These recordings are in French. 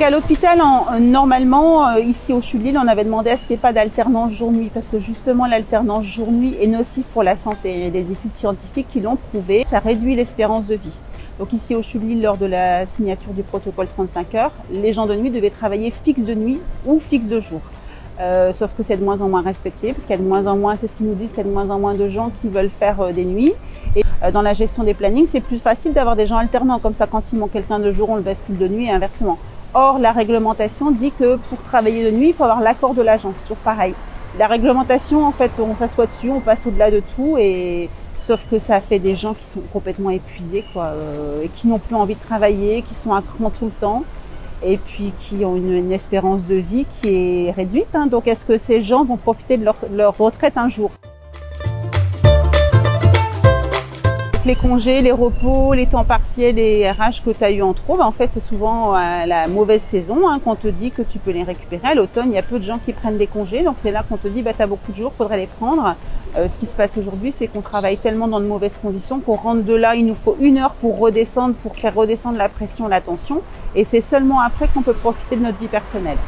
qu'à l'hôpital, normalement, ici au CHU de Lille, on avait demandé à ce qu'il n'y ait pas d'alternance jour-nuit parce que justement l'alternance jour-nuit est nocive pour la santé. Et des études scientifiques qui l'ont prouvé, ça réduit l'espérance de vie. Donc ici au CHU de Lille, lors de la signature du protocole 35 heures, les gens de nuit devaient travailler fixe de nuit ou fixe de jour. Sauf que c'est de moins en moins respecté, parce qu'il y a de moins en moins, c'est ce qu'ils nous disent, qu'il y a de moins en moins de gens qui veulent faire des nuits. Et dans la gestion des plannings, c'est plus facile d'avoir des gens alternants, comme ça quand il manque quelqu'un de jour, on le bascule de nuit et inversement. Or, la réglementation dit que pour travailler de nuit, il faut avoir l'accord de l'agent, c'est toujours pareil. La réglementation, en fait, on s'assoit dessus, on passe au-delà de tout, et sauf que ça fait des gens qui sont complètement épuisés, quoi, et qui n'ont plus envie de travailler, qui sont à cran tout le temps. Et puis qui ont une espérance de vie qui est réduite. Hein. Donc est-ce que ces gens vont profiter de leur retraite un jour? Les congés, les repos, les temps partiels, les RH que tu as eu en trop, en fait c'est souvent la mauvaise saison, hein, qu'on te dit que tu peux les récupérer. À l'automne, il y a peu de gens qui prennent des congés, donc c'est là qu'on te dit tu as beaucoup de jours, il faudrait les prendre. Ce qui se passe aujourd'hui, c'est qu'on travaille tellement dans de mauvaises conditions qu'on rentre de là, il nous faut 1 heure pour redescendre, pour faire redescendre la pression, la tension, et c'est seulement après qu'on peut profiter de notre vie personnelle.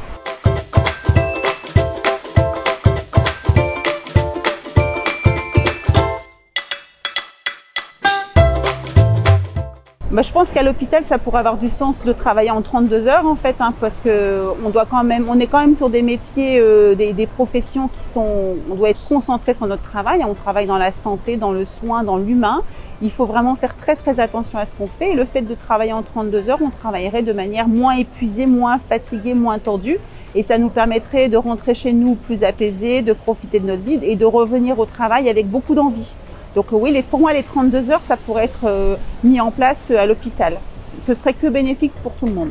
Je pense qu'à l'hôpital, ça pourrait avoir du sens de travailler en 32 heures en fait, hein, parce que on est quand même sur des métiers, des professions qui sont, on doit être concentré sur notre travail. On travaille dans la santé, dans le soin, dans l'humain. Il faut vraiment faire très attention à ce qu'on fait. Et le fait de travailler en 32 heures, on travaillerait de manière moins épuisée, moins fatiguée, moins tendue, et ça nous permettrait de rentrer chez nous plus apaisés, de profiter de notre vie et de revenir au travail avec beaucoup d'envie. Donc oui, pour moi, les 32 heures, ça pourrait être mis en place à l'hôpital. Ce serait que bénéfique pour tout le monde.